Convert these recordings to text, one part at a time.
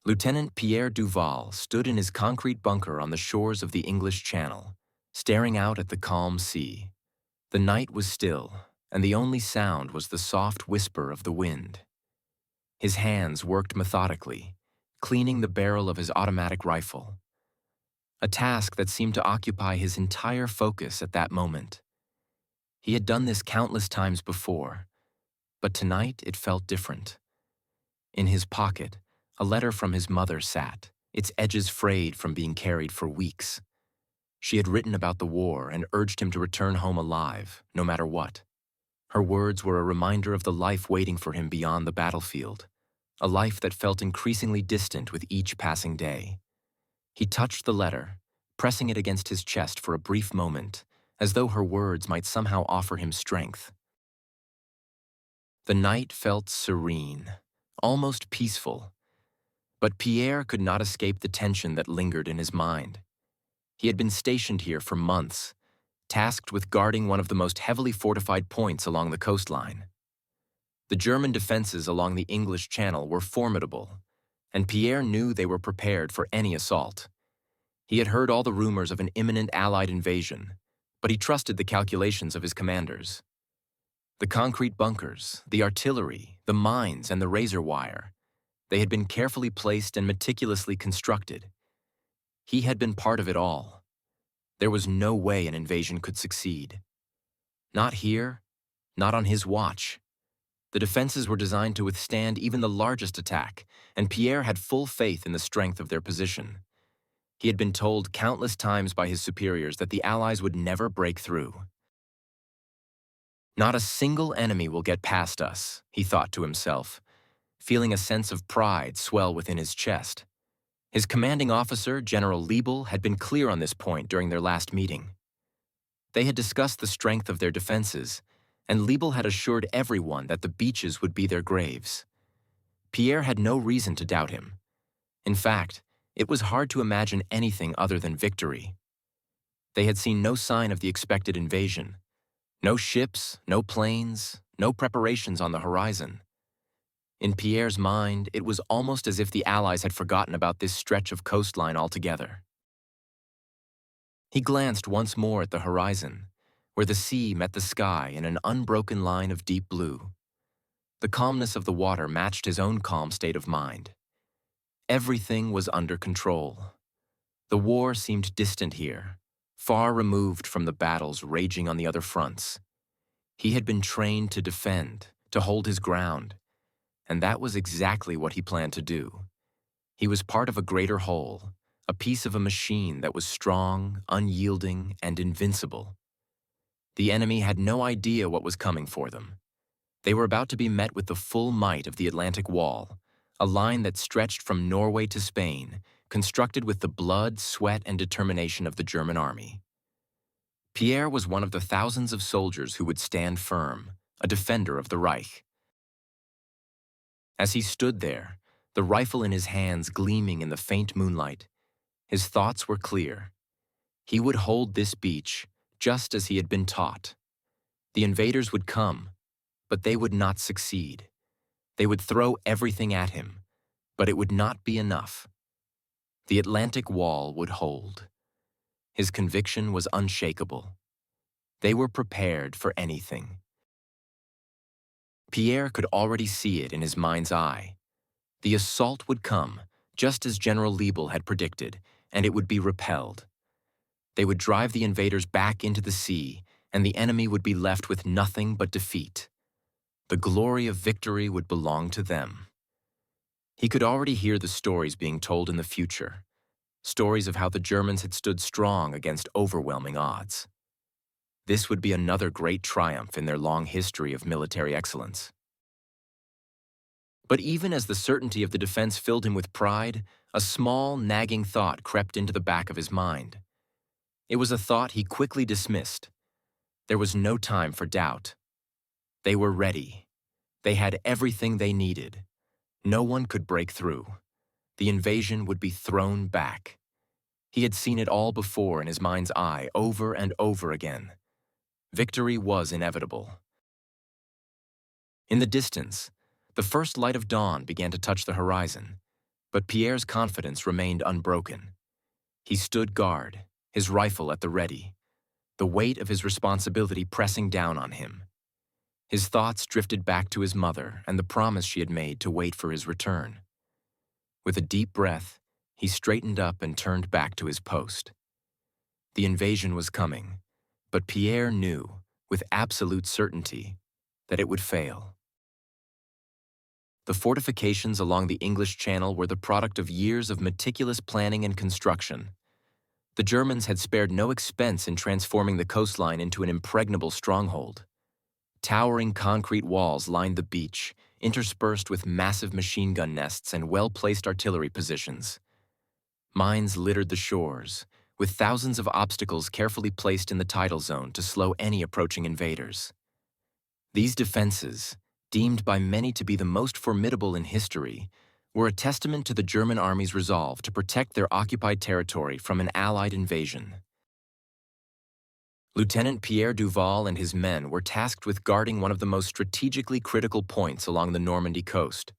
Lieutenant Pierre Duval stood in his concrete bunker on the shores of the English Channel, staring out at the calm sea. The night was still, and the only sound was the soft whisper of the wind. His hands worked methodically, cleaning the barrel of his automatic rifle, a task that seemed to occupy his entire focus at that moment. He had done this countless times before, but tonight it felt different. In his pocket, a letter from his mother sat, its edges frayed from being carried for weeks. She had written about the war and urged him to return home alive, no matter what. Her words were a reminder of the life waiting for him beyond the battlefield, a life that felt increasingly distant with each passing day. He touched the letter, pressing it against his chest for a brief moment, as though her words might somehow offer him strength. The night felt serene, almost peaceful, but Pierre could not escape the tension that lingered in his mind. He had been stationed here for months, tasked with guarding one of the most heavily fortified points along the coastline. The German defenses along the English Channel were formidable, and Pierre knew they were prepared for any assault. He had heard all the rumors of an imminent Allied invasion, but he trusted the calculations of his commanders. The concrete bunkers, the artillery, the mines, and the razor wire, they had been carefully placed and meticulously constructed. He had been part of it all. There was no way an invasion could succeed. Not here, not on his watch. The defenses were designed to withstand even the largest attack, and Pierre had full faith in the strength of their position. He had been told countless times by his superiors that the Allies would never break through. Not a single enemy will get past us, he thought to himself, feeling a sense of pride swell within his chest. His commanding officer, General Liebel, had been clear on this point during their last meeting. They had discussed the strength of their defenses, and Liebel had assured everyone that the beaches would be their graves. Pierre had no reason to doubt him. In fact, it was hard to imagine anything other than victory. They had seen no sign of the expected invasion. No ships, no planes, no preparations on the horizon. In Pierre's mind, it was almost as if the Allies had forgotten about this stretch of coastline altogether. He glanced once more at the horizon, where the sea met the sky in an unbroken line of deep blue. The calmness of the water matched his own calm state of mind. Everything was under control. The war seemed distant here, far removed from the battles raging on the other fronts. He had been trained to defend, to hold his ground, and that was exactly what he planned to do. He was part of a greater whole, a piece of a machine that was strong, unyielding, and invincible. The enemy had no idea what was coming for them. They were about to be met with the full might of the Atlantic Wall, a line that stretched from Norway to Spain, constructed with the blood, sweat, and determination of the German army. Pierre was one of the thousands of soldiers who would stand firm, a defender of the Reich. As he stood there, the rifle in his hands gleaming in the faint moonlight, his thoughts were clear. He would hold this beach just as he had been taught. The invaders would come, but they would not succeed. They would throw everything at him, but it would not be enough. The Atlantic Wall would hold. His conviction was unshakable. They were prepared for anything. Pierre could already see it in his mind's eye. The assault would come, just as General Liebel had predicted, and it would be repelled. They would drive the invaders back into the sea, and the enemy would be left with nothing but defeat. The glory of victory would belong to them. He could already hear the stories being told in the future, stories of how the Germans had stood strong against overwhelming odds. This would be another great triumph in their long history of military excellence. But even as the certainty of the defense filled him with pride, a small, nagging thought crept into the back of his mind. It was a thought he quickly dismissed. There was no time for doubt. They were ready. They had everything they needed. No one could break through. The invasion would be thrown back. He had seen it all before in his mind's eye, over and over again. Victory was inevitable. In the distance, the first light of dawn began to touch the horizon. But Pierre's confidence remained unbroken. He stood guard, his rifle at the ready, the weight of his responsibility pressing down on him. His thoughts drifted back to his mother and the promise she had made to wait for his return. With a deep breath, he straightened up and turned back to his post. The invasion was coming, but Pierre knew, with absolute certainty, that it would fail. The fortifications along the English Channel were the product of years of meticulous planning and construction. The Germans had spared no expense in transforming the coastline into an impregnable stronghold. Towering concrete walls lined the beach, interspersed with massive machine gun nests and well-placed artillery positions. Mines littered the shores, with thousands of obstacles carefully placed in the tidal zone to slow any approaching invaders. These defenses, deemed by many to be the most formidable in history, were a testament to the German army's resolve to protect their occupied territory from an Allied invasion. Lieutenant Pierre Duval and his men were tasked with guarding one of the most strategically critical points along the Normandy coast,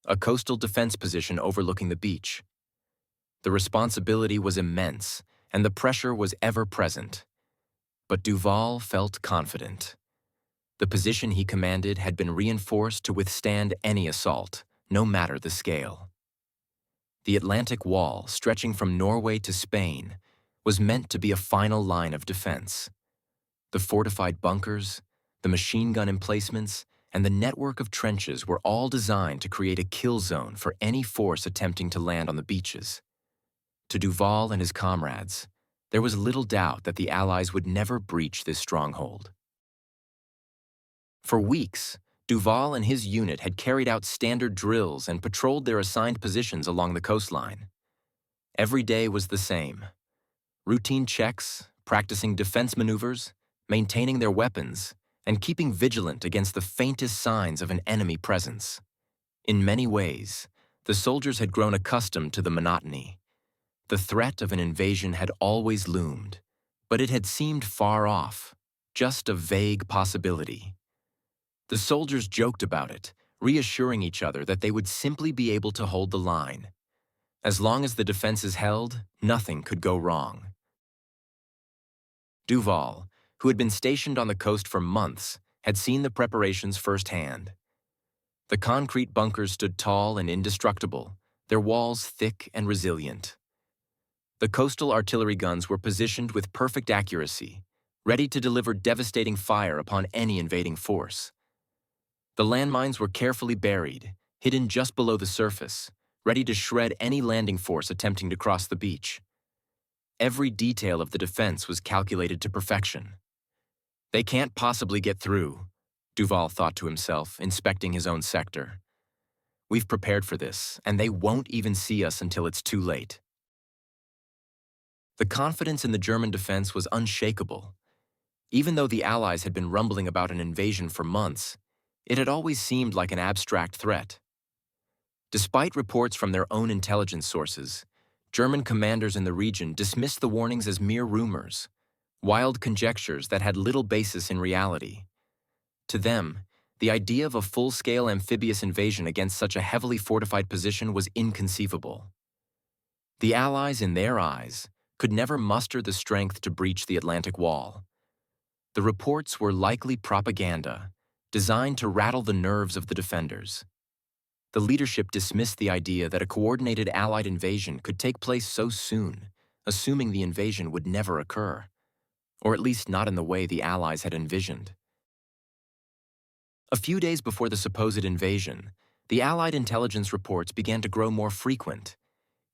a coastal defense position overlooking the beach. The responsibility was immense, and the pressure was ever present. But Duval felt confident. The position he commanded had been reinforced to withstand any assault, no matter the scale. The Atlantic Wall, stretching from Norway to Spain, was meant to be a final line of defense. The fortified bunkers, the machine gun emplacements, and the network of trenches were all designed to create a kill zone for any force attempting to land on the beaches. To Duval and his comrades, there was little doubt that the Allies would never breach this stronghold. For weeks, Duval and his unit had carried out standard drills and patrolled their assigned positions along the coastline. Every day was the same. Routine checks, practicing defense maneuvers, maintaining their weapons, and keeping vigilant against the faintest signs of an enemy presence. In many ways, the soldiers had grown accustomed to the monotony. The threat of an invasion had always loomed, but it had seemed far off, just a vague possibility. The soldiers joked about it, reassuring each other that they would simply be able to hold the line. As long as the defenses held, nothing could go wrong. Duval, who had been stationed on the coast for months, had seen the preparations firsthand. The concrete bunkers stood tall and indestructible, their walls thick and resilient. The coastal artillery guns were positioned with perfect accuracy, ready to deliver devastating fire upon any invading force. The landmines were carefully buried, hidden just below the surface, ready to shred any landing force attempting to cross the beach. Every detail of the defense was calculated to perfection. They can't possibly get through, Duval thought to himself, inspecting his own sector. We've prepared for this, and they won't even see us until it's too late. The confidence in the German defense was unshakable. Even though the Allies had been rumbling about an invasion for months, it had always seemed like an abstract threat. Despite reports from their own intelligence sources, German commanders in the region dismissed the warnings as mere rumors, wild conjectures that had little basis in reality. To them, the idea of a full-scale amphibious invasion against such a heavily fortified position was inconceivable. The Allies, in their eyes, could never muster the strength to breach the Atlantic Wall. The reports were likely propaganda, designed to rattle the nerves of the defenders. The leadership dismissed the idea that a coordinated Allied invasion could take place so soon, assuming the invasion would never occur, or at least not in the way the Allies had envisioned. A few days before the supposed invasion, the Allied intelligence reports began to grow more frequent,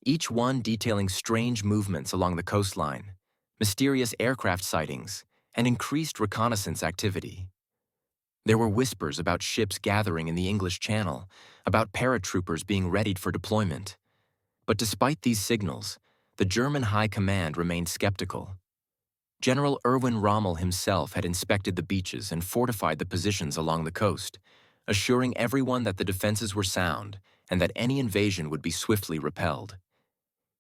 each one detailing strange movements along the coastline, mysterious aircraft sightings, and increased reconnaissance activity. There were whispers about ships gathering in the English Channel, about paratroopers being readied for deployment. But despite these signals, the German High Command remained skeptical. General Erwin Rommel himself had inspected the beaches and fortified the positions along the coast, assuring everyone that the defenses were sound and that any invasion would be swiftly repelled.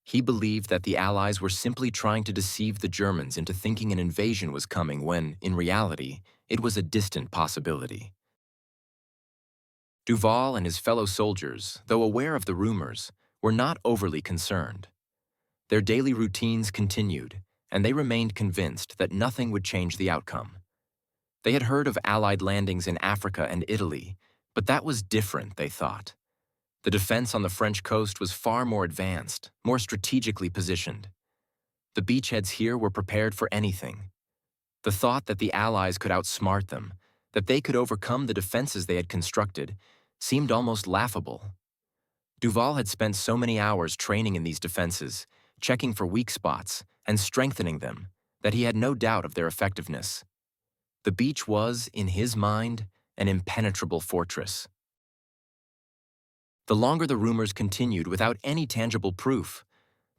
He believed that the Allies were simply trying to deceive the Germans into thinking an invasion was coming when, in reality, it was a distant possibility. Duval and his fellow soldiers, though aware of the rumors, were not overly concerned. Their daily routines continued, and they remained convinced that nothing would change the outcome. They had heard of Allied landings in Africa and Italy, but that was different, they thought. The defense on the French coast was far more advanced, more strategically positioned. The beachheads here were prepared for anything. The thought that the Allies could outsmart them, that they could overcome the defenses they had constructed, seemed almost laughable. Duval had spent so many hours training in these defenses, checking for weak spots, and strengthening them, that he had no doubt of their effectiveness. The beach was, in his mind, an impenetrable fortress. The longer the rumors continued without any tangible proof,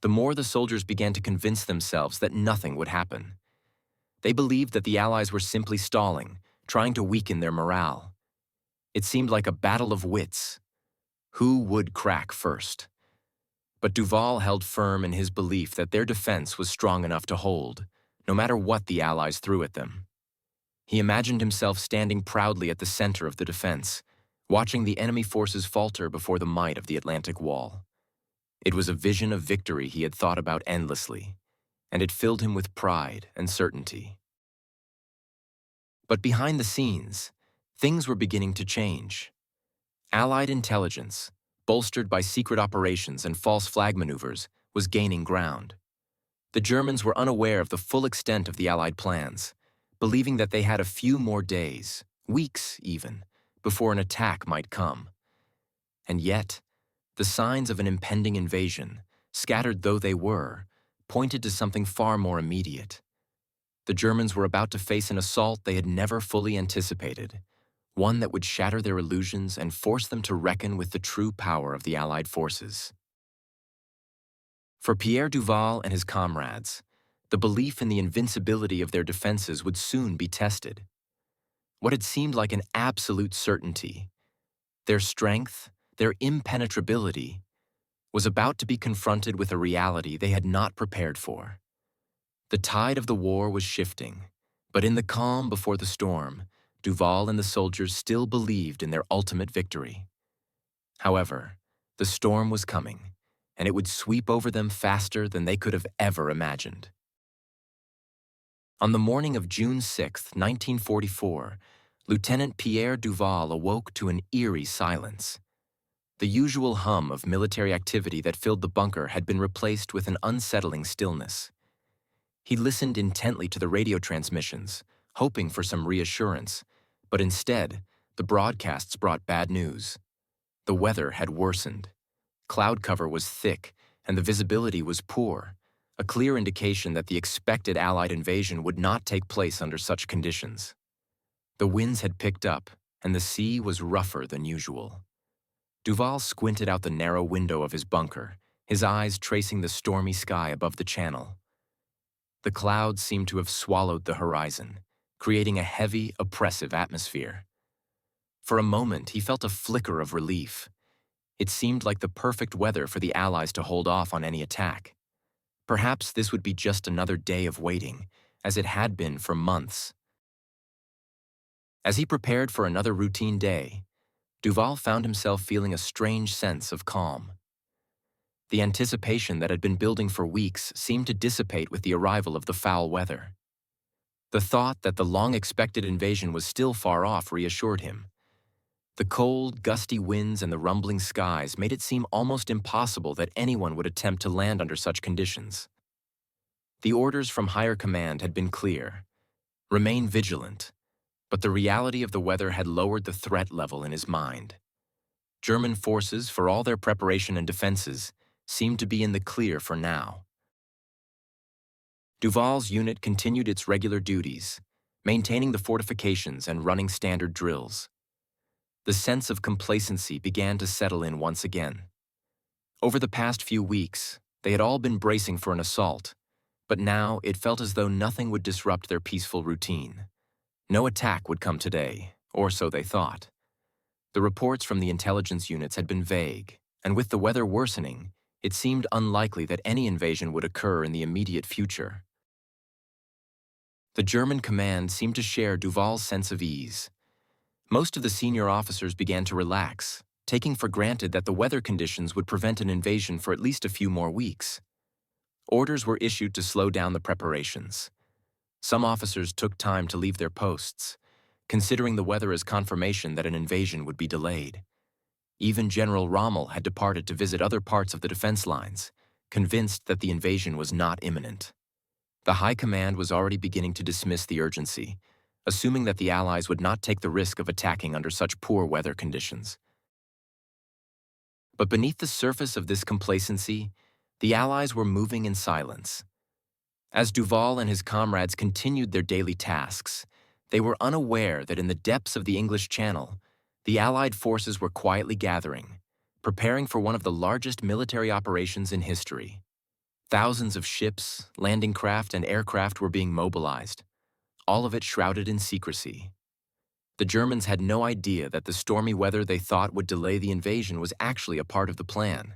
the more the soldiers began to convince themselves that nothing would happen. They believed that the Allies were simply stalling, trying to weaken their morale. It seemed like a battle of wits. Who would crack first? But Duval held firm in his belief that their defense was strong enough to hold, no matter what the Allies threw at them. He imagined himself standing proudly at the center of the defense, watching the enemy forces falter before the might of the Atlantic Wall. It was a vision of victory he had thought about endlessly, and it filled him with pride and certainty. But behind the scenes, things were beginning to change. Allied intelligence, bolstered by secret operations and false flag maneuvers, was gaining ground. The Germans were unaware of the full extent of the Allied plans, believing that they had a few more days, weeks even, before an attack might come. And yet, the signs of an impending invasion, scattered though they were, pointed to something far more immediate. The Germans were about to face an assault they had never fully anticipated, one that would shatter their illusions and force them to reckon with the true power of the Allied forces. For Pierre Duval and his comrades, the belief in the invincibility of their defenses would soon be tested. What had seemed like an absolute certainty, their strength, their impenetrability, was about to be confronted with a reality they had not prepared for. The tide of the war was shifting, but in the calm before the storm, Duval and the soldiers still believed in their ultimate victory. However, the storm was coming, and it would sweep over them faster than they could have ever imagined. On the morning of June 6, 1944, Lieutenant Pierre Duval awoke to an eerie silence. The usual hum of military activity that filled the bunker had been replaced with an unsettling stillness. He listened intently to the radio transmissions, hoping for some reassurance, but instead, the broadcasts brought bad news. The weather had worsened. Cloud cover was thick, and the visibility was poor, a clear indication that the expected Allied invasion would not take place under such conditions. The winds had picked up, and the sea was rougher than usual. Duval squinted out the narrow window of his bunker, his eyes tracing the stormy sky above the channel. The clouds seemed to have swallowed the horizon, creating a heavy, oppressive atmosphere. For a moment, he felt a flicker of relief. It seemed like the perfect weather for the Allies to hold off on any attack. Perhaps this would be just another day of waiting, as it had been for months. As he prepared for another routine day, Duval found himself feeling a strange sense of calm. The anticipation that had been building for weeks seemed to dissipate with the arrival of the foul weather. The thought that the long-expected invasion was still far off reassured him. The cold, gusty winds and the rumbling skies made it seem almost impossible that anyone would attempt to land under such conditions. The orders from higher command had been clear: remain vigilant, but the reality of the weather had lowered the threat level in his mind. German forces, for all their preparation and defenses, seemed to be in the clear for now. Duval's unit continued its regular duties, maintaining the fortifications and running standard drills. The sense of complacency began to settle in once again. Over the past few weeks, they had all been bracing for an assault, but now it felt as though nothing would disrupt their peaceful routine. No attack would come today, or so they thought. The reports from the intelligence units had been vague, and with the weather worsening, it seemed unlikely that any invasion would occur in the immediate future. The German command seemed to share Duval's sense of ease. Most of the senior officers began to relax, taking for granted that the weather conditions would prevent an invasion for at least a few more weeks. Orders were issued to slow down the preparations. Some officers took time to leave their posts, considering the weather as confirmation that an invasion would be delayed. Even General Rommel had departed to visit other parts of the defense lines, convinced that the invasion was not imminent. The High Command was already beginning to dismiss the urgency, assuming that the Allies would not take the risk of attacking under such poor weather conditions. But beneath the surface of this complacency, the Allies were moving in silence. As Duval and his comrades continued their daily tasks, they were unaware that in the depths of the English Channel, the Allied forces were quietly gathering, preparing for one of the largest military operations in history. Thousands of ships, landing craft, and aircraft were being mobilized, all of it shrouded in secrecy. The Germans had no idea that the stormy weather they thought would delay the invasion was actually a part of the plan.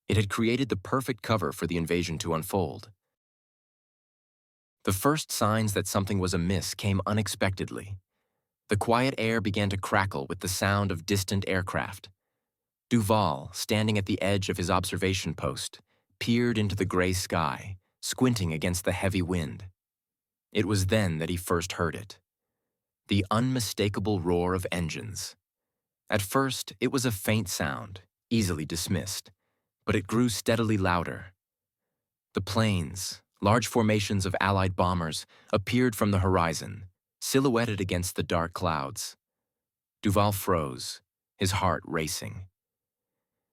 It had created the perfect cover for the invasion to unfold. The first signs that something was amiss came unexpectedly. The quiet air began to crackle with the sound of distant aircraft. Duval, standing at the edge of his observation post, peered into the gray sky, squinting against the heavy wind. It was then that he first heard it. The unmistakable roar of engines. At first, it was a faint sound, easily dismissed, but it grew steadily louder. The planes, large formations of Allied bombers, appeared from the horizon, silhouetted against the dark clouds. Duval froze, his heart racing.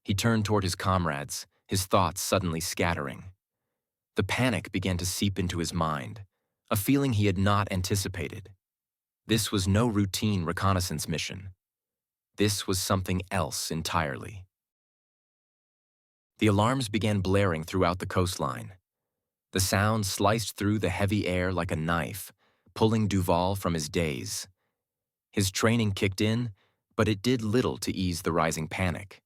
He turned toward his comrades, his thoughts suddenly scattering. The panic began to seep into his mind, a feeling he had not anticipated. This was no routine reconnaissance mission. This was something else entirely. The alarms began blaring throughout the coastline. The sound sliced through the heavy air like a knife, pulling Duval from his daze. His training kicked in, but it did little to ease the rising panic.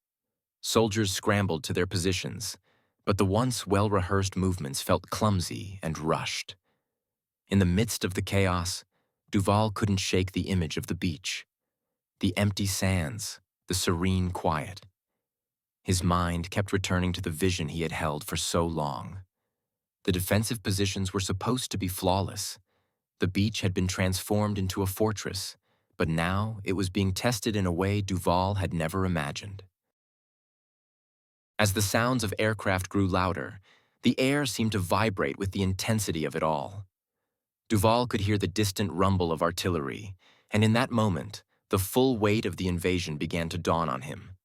Soldiers scrambled to their positions, but the once well-rehearsed movements felt clumsy and rushed. In the midst of the chaos, Duval couldn't shake the image of the beach, the empty sands, the serene quiet. His mind kept returning to the vision he had held for so long. The defensive positions were supposed to be flawless. The beach had been transformed into a fortress, but now it was being tested in a way Duval had never imagined. As the sounds of aircraft grew louder, the air seemed to vibrate with the intensity of it all. Duval could hear the distant rumble of artillery, and in that moment, the full weight of the invasion began to dawn on him.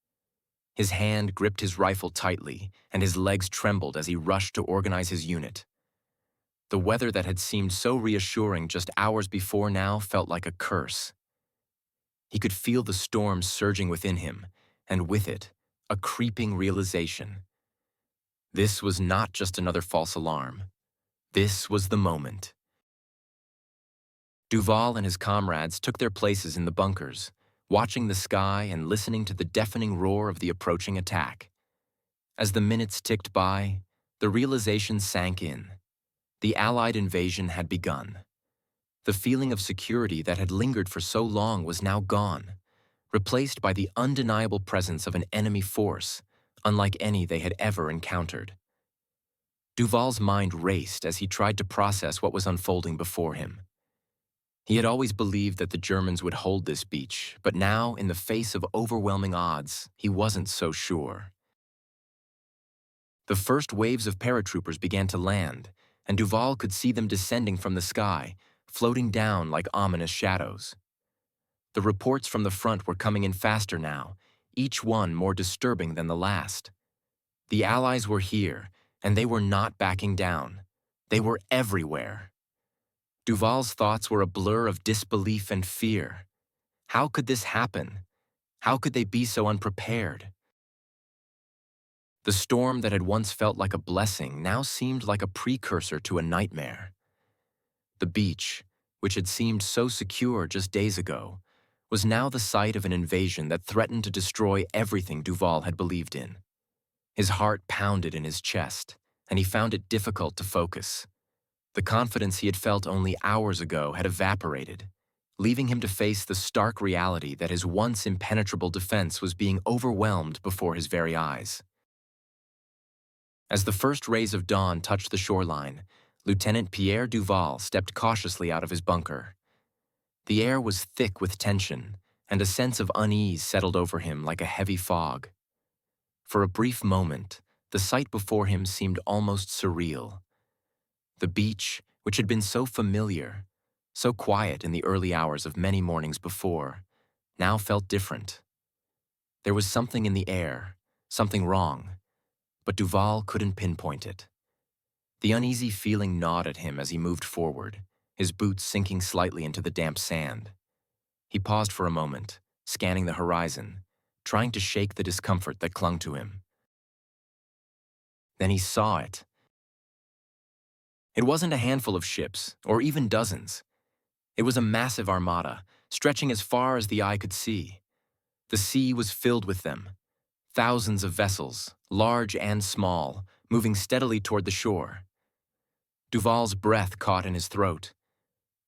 His hand gripped his rifle tightly, and his legs trembled as he rushed to organize his unit. The weather that had seemed so reassuring just hours before now felt like a curse. He could feel the storm surging within him, and with it, a creeping realization. This was not just another false alarm. This was the moment. Duval and his comrades took their places in the bunkers, watching the sky and listening to the deafening roar of the approaching attack. As the minutes ticked by, the realization sank in. The Allied invasion had begun. The feeling of security that had lingered for so long was now gone, replaced by the undeniable presence of an enemy force, unlike any they had ever encountered. Duval's mind raced as he tried to process what was unfolding before him. He had always believed that the Germans would hold this beach, but now, in the face of overwhelming odds, he wasn't so sure. The first waves of paratroopers began to land, and Duval could see them descending from the sky, floating down like ominous shadows. The reports from the front were coming in faster now, each one more disturbing than the last. The Allies were here, and they were not backing down. They were everywhere. Duval's thoughts were a blur of disbelief and fear. How could this happen? How could they be so unprepared? The storm that had once felt like a blessing now seemed like a precursor to a nightmare. The beach, which had seemed so secure just days ago, was now the site of an invasion that threatened to destroy everything Duval had believed in. His heart pounded in his chest, and he found it difficult to focus. The confidence he had felt only hours ago had evaporated. leaving him to face the stark reality that his once impenetrable defense was being overwhelmed before his very eyes. As the first rays of dawn touched the shoreline, Lieutenant Pierre Duval stepped cautiously out of his bunker. The air was thick with tension, and a sense of unease settled over him like a heavy fog. For a brief moment, the sight before him seemed almost surreal. The beach, which had been so familiar, so quiet in the early hours of many mornings before, now felt different. There was something in the air, something wrong, but Duval couldn't pinpoint it. The uneasy feeling gnawed at him as he moved forward, his boots sinking slightly into the damp sand. He paused for a moment, scanning the horizon, trying to shake the discomfort that clung to him. Then he saw it. It wasn't a handful of ships, or even dozens. It was a massive armada, stretching as far as the eye could see. The sea was filled with them. Thousands of vessels, large and small, moving steadily toward the shore. Duval's breath caught in his throat.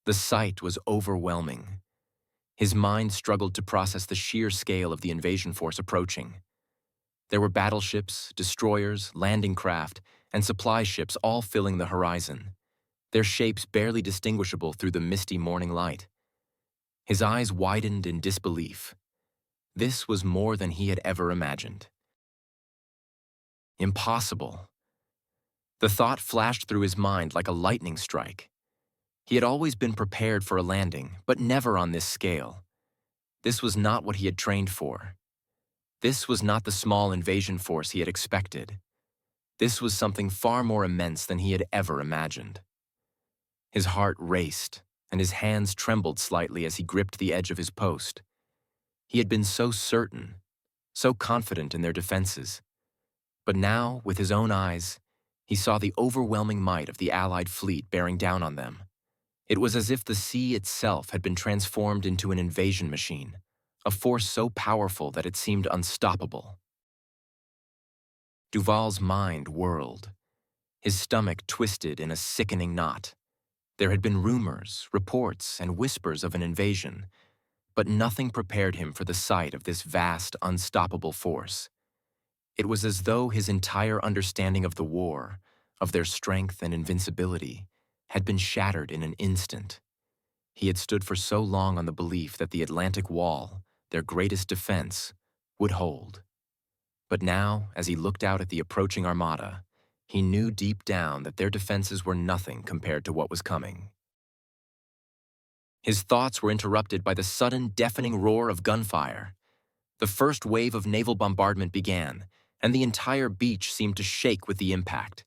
The sight was overwhelming. His mind struggled to process the sheer scale of the invasion force approaching. There were battleships, destroyers, landing craft, and supply ships all filling the horizon, their shapes barely distinguishable through the misty morning light. His eyes widened in disbelief. This was more than he had ever imagined. Impossible. The thought flashed through his mind like a lightning strike. He had always been prepared for a landing, but never on this scale. This was not what he had trained for. This was not the small invasion force he had expected. This was something far more immense than he had ever imagined. His heart raced, and his hands trembled slightly as he gripped the edge of his post. He had been so certain, so confident in their defenses. But now, with his own eyes, he saw the overwhelming might of the Allied fleet bearing down on them. It was as if the sea itself had been transformed into an invasion machine, a force so powerful that it seemed unstoppable. Duval's mind whirled. His stomach twisted in a sickening knot. There had been rumors, reports, and whispers of an invasion, but nothing prepared him for the sight of this vast, unstoppable force. It was as though his entire understanding of the war, of their strength and invincibility, had been shattered in an instant. He had stood for so long on the belief that the Atlantic Wall, their greatest defense, would hold. But now, as he looked out at the approaching armada, he knew deep down that their defenses were nothing compared to what was coming. His thoughts were interrupted by the sudden, deafening roar of gunfire. The first wave of naval bombardment began, and the entire beach seemed to shake with the impact.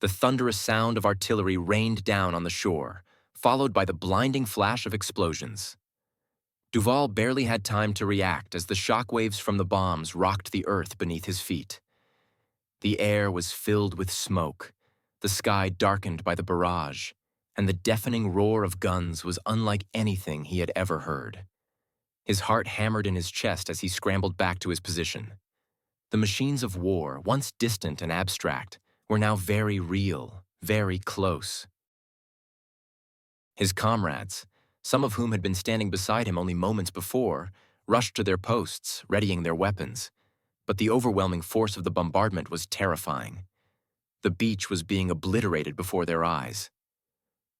The thunderous sound of artillery rained down on the shore, followed by the blinding flash of explosions. Duval barely had time to react as the shockwaves from the bombs rocked the earth beneath his feet. The air was filled with smoke, the sky darkened by the barrage, and the deafening roar of guns was unlike anything he had ever heard. His heart hammered in his chest as he scrambled back to his position. The machines of war, once distant and abstract, were now very real, very close. His comrades, some of whom had been standing beside him only moments before, rushed to their posts, readying their weapons. But the overwhelming force of the bombardment was terrifying. The beach was being obliterated before their eyes.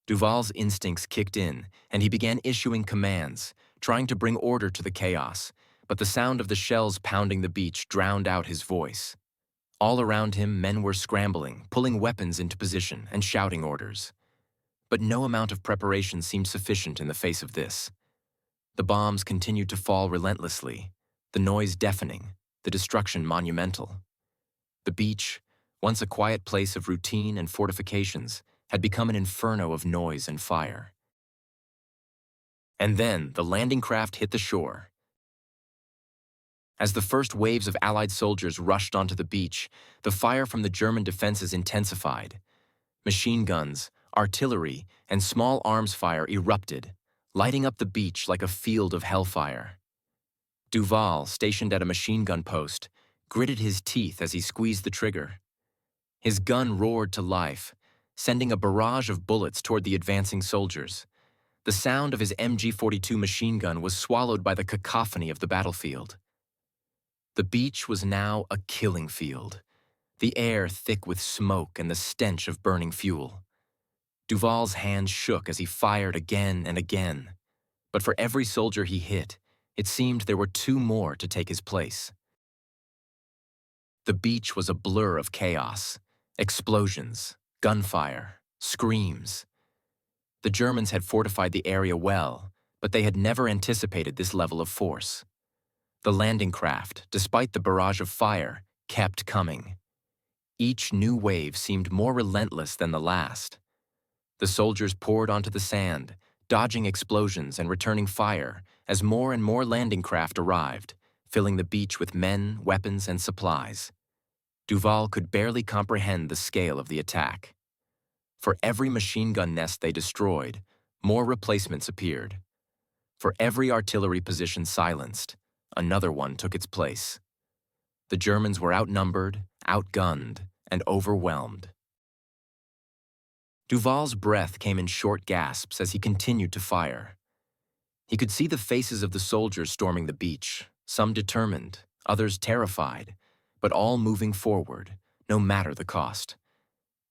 Duval's instincts kicked in, and he began issuing commands, trying to bring order to the chaos, but the sound of the shells pounding the beach drowned out his voice. All around him, men were scrambling, pulling weapons into position, and shouting orders. But no amount of preparation seemed sufficient in the face of this. The bombs continued to fall relentlessly, the noise deafening, the destruction monumental. The beach, once a quiet place of routine and fortifications, had become an inferno of noise and fire. And then the landing craft hit the shore. As the first waves of Allied soldiers rushed onto the beach, the fire from the German defenses intensified. Machine guns, artillery, and small arms fire erupted, lighting up the beach like a field of hellfire. Duval, stationed at a machine gun post, gritted his teeth as he squeezed the trigger. His gun roared to life, sending a barrage of bullets toward the advancing soldiers. The sound of his MG-42 machine gun was swallowed by the cacophony of the battlefield. The beach was now a killing field, the air thick with smoke and the stench of burning fuel. Duval's hands shook as he fired again and again, but for every soldier he hit, it seemed there were two more to take his place. The beach was a blur of chaos, explosions, gunfire, screams. The Germans had fortified the area well, but they had never anticipated this level of force. The landing craft, despite the barrage of fire, kept coming. Each new wave seemed more relentless than the last. The soldiers poured onto the sand, dodging explosions and returning fire as more and more landing craft arrived, filling the beach with men, weapons, and supplies. Duval could barely comprehend the scale of the attack. For every machine gun nest they destroyed, more replacements appeared. For every artillery position silenced, another one took its place. The Germans were outnumbered, outgunned, and overwhelmed. Duval's breath came in short gasps as he continued to fire. He could see the faces of the soldiers storming the beach, some determined, others terrified, but all moving forward, no matter the cost.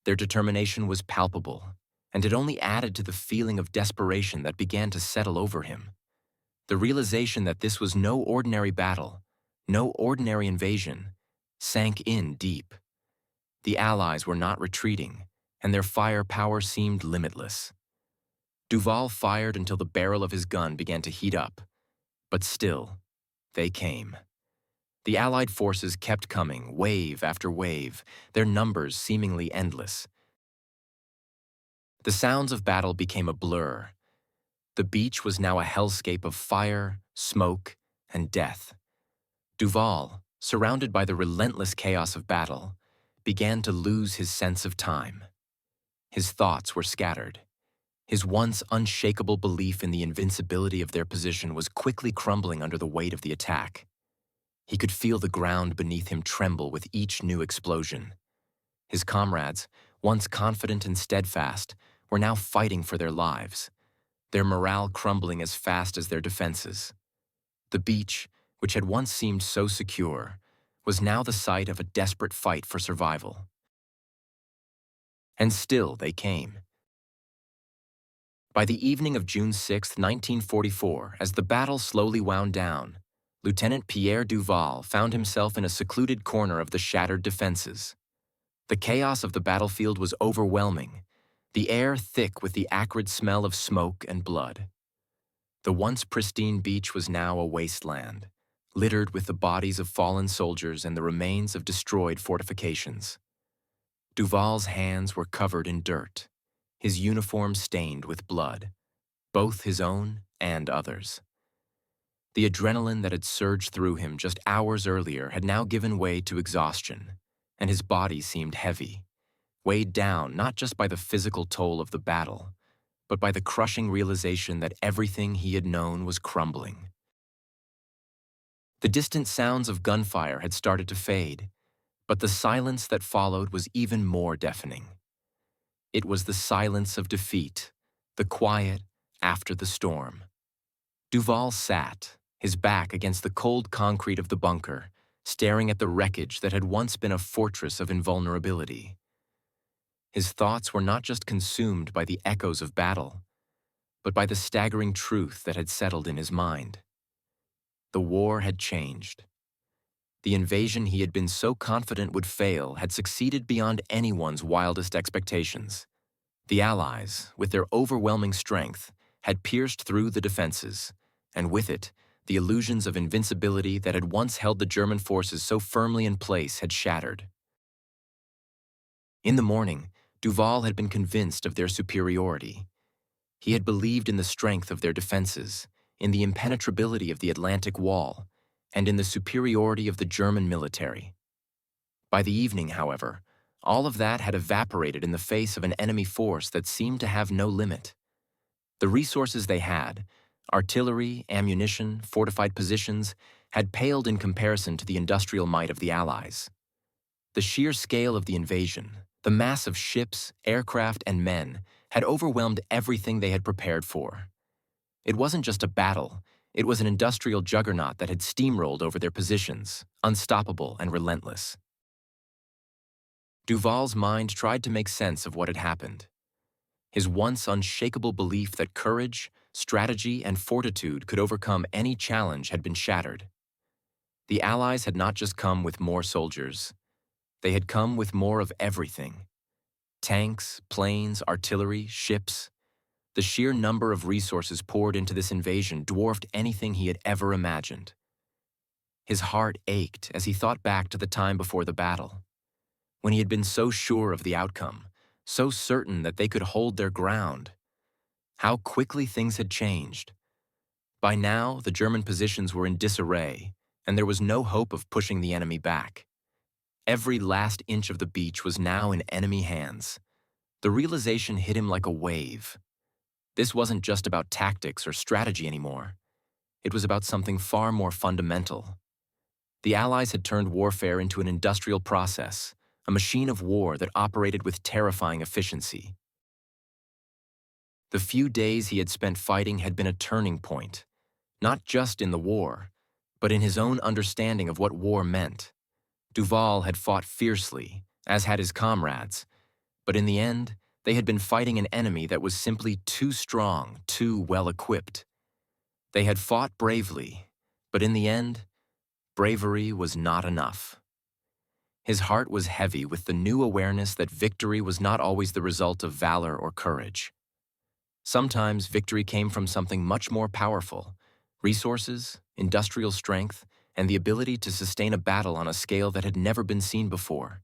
Their determination was palpable, and it only added to the feeling of desperation that began to settle over him. The realization that this was no ordinary battle, no ordinary invasion, sank in deep. The Allies were not retreating, and their firepower seemed limitless. Duval fired until the barrel of his gun began to heat up, but still, they came. The Allied forces kept coming, wave after wave, their numbers seemingly endless. The sounds of battle became a blur. The beach was now a hellscape of fire, smoke, and death. Duval, surrounded by the relentless chaos of battle, began to lose his sense of time. His thoughts were scattered. His once unshakable belief in the invincibility of their position was quickly crumbling under the weight of the attack. He could feel the ground beneath him tremble with each new explosion. His comrades, once confident and steadfast, were now fighting for their lives, their morale crumbling as fast as their defenses. The beach, which had once seemed so secure, was now the site of a desperate fight for survival. And still they came. By the evening of June 6, 1944, as the battle slowly wound down, Lieutenant Pierre Duval found himself in a secluded corner of the shattered defenses. The chaos of the battlefield was overwhelming, the air thick with the acrid smell of smoke and blood. The once pristine beach was now a wasteland, littered with the bodies of fallen soldiers and the remains of destroyed fortifications. Duval's hands were covered in dirt, his uniform stained with blood, both his own and others. The adrenaline that had surged through him just hours earlier had now given way to exhaustion, and his body seemed heavy, weighed down not just by the physical toll of the battle, but by the crushing realization that everything he had known was crumbling. The distant sounds of gunfire had started to fade, but the silence that followed was even more deafening. It was the silence of defeat, the quiet after the storm. Duval sat, his back against the cold concrete of the bunker, staring at the wreckage that had once been a fortress of invulnerability. His thoughts were not just consumed by the echoes of battle, but by the staggering truth that had settled in his mind. The war had changed. The invasion he had been so confident would fail had succeeded beyond anyone's wildest expectations. The Allies, with their overwhelming strength, had pierced through the defenses, and with it, the illusions of invincibility that had once held the German forces so firmly in place had shattered. In the morning, Duval had been convinced of their superiority. He had believed in the strength of their defenses, in the impenetrability of the Atlantic Wall, and in the superiority of the German military. By the evening, however, all of that had evaporated in the face of an enemy force that seemed to have no limit. The resources they had, artillery, ammunition, fortified positions, had paled in comparison to the industrial might of the Allies. The sheer scale of the invasion, the mass of ships, aircraft, and men, had overwhelmed everything they had prepared for. It wasn't just a battle, it was an industrial juggernaut that had steamrolled over their positions, unstoppable and relentless. Duval's mind tried to make sense of what had happened. His once unshakable belief that courage, strategy, and fortitude could overcome any challenge had been shattered. The Allies had not just come with more soldiers. They had come with more of everything. Tanks, planes, artillery, ships. The sheer number of resources poured into this invasion dwarfed anything he had ever imagined. His heart ached as he thought back to the time before the battle, when he had been so sure of the outcome, so certain that they could hold their ground. How quickly things had changed. By now, the German positions were in disarray, and there was no hope of pushing the enemy back. Every last inch of the beach was now in enemy hands. The realization hit him like a wave. This wasn't just about tactics or strategy anymore. It was about something far more fundamental. The Allies had turned warfare into an industrial process, a machine of war that operated with terrifying efficiency. The few days he had spent fighting had been a turning point, not just in the war, but in his own understanding of what war meant. Duval had fought fiercely, as had his comrades, but in the end, they had been fighting an enemy that was simply too strong, too well-equipped. They had fought bravely, but in the end, bravery was not enough. His heart was heavy with the new awareness that victory was not always the result of valor or courage. Sometimes victory came from something much more powerful: resources, industrial strength, and the ability to sustain a battle on a scale that had never been seen before.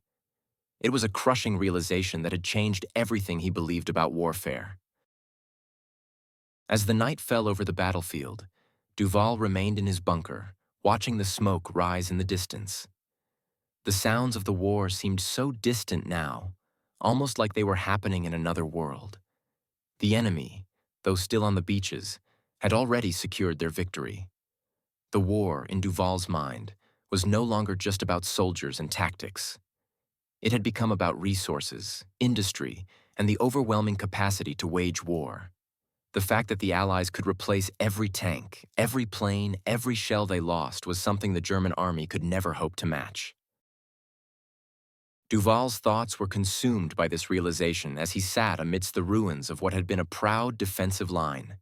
It was a crushing realization that had changed everything he believed about warfare. As the night fell over the battlefield, Duval remained in his bunker, watching the smoke rise in the distance. The sounds of the war seemed so distant now, almost like they were happening in another world. The enemy, though still on the beaches, had already secured their victory. The war, in Duval's mind, was no longer just about soldiers and tactics. It had become about resources, industry, and the overwhelming capacity to wage war. The fact that the Allies could replace every tank, every plane, every shell they lost was something the German army could never hope to match. Duval's thoughts were consumed by this realization as he sat amidst the ruins of what had been a proud defensive line.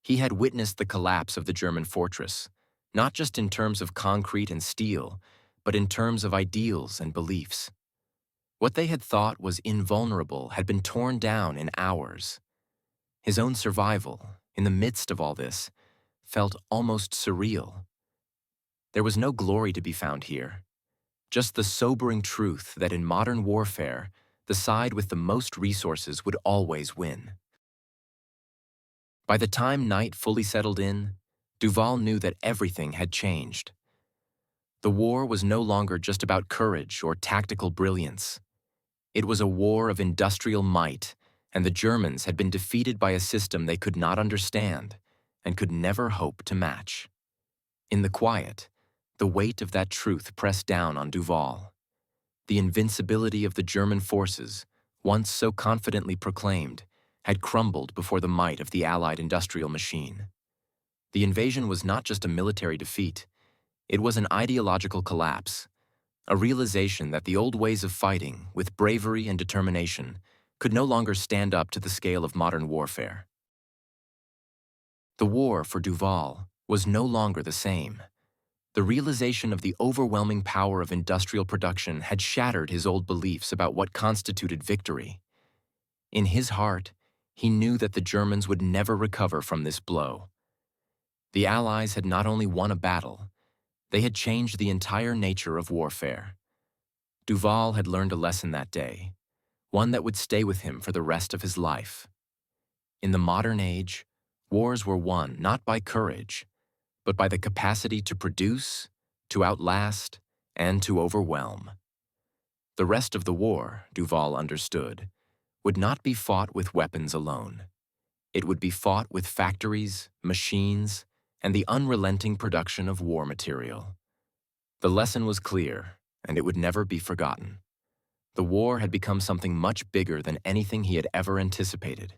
He had witnessed the collapse of the German fortress, not just in terms of concrete and steel, but in terms of ideals and beliefs. What they had thought was invulnerable had been torn down in hours. His own survival, in the midst of all this, felt almost surreal. There was no glory to be found here, just the sobering truth that in modern warfare, the side with the most resources would always win. By the time night fully settled in, Duval knew that everything had changed. The war was no longer just about courage or tactical brilliance. It was a war of industrial might, and the Germans had been defeated by a system they could not understand and could never hope to match. In the quiet, the weight of that truth pressed down on Duval. The invincibility of the German forces, once so confidently proclaimed, had crumbled before the might of the Allied industrial machine. The invasion was not just a military defeat, it was an ideological collapse, a realization that the old ways of fighting, with bravery and determination, could no longer stand up to the scale of modern warfare. The war, for Duval, was no longer the same. The realization of the overwhelming power of industrial production had shattered his old beliefs about what constituted victory. In his heart, he knew that the Germans would never recover from this blow. The Allies had not only won a battle, they had changed the entire nature of warfare. Duval had learned a lesson that day, one that would stay with him for the rest of his life. In the modern age, wars were won not by courage, but by the capacity to produce, to outlast, and to overwhelm. The rest of the war, Duval understood, would not be fought with weapons alone. It would be fought with factories, machines, and the unrelenting production of war material. The lesson was clear, and it would never be forgotten. The war had become something much bigger than anything he had ever anticipated.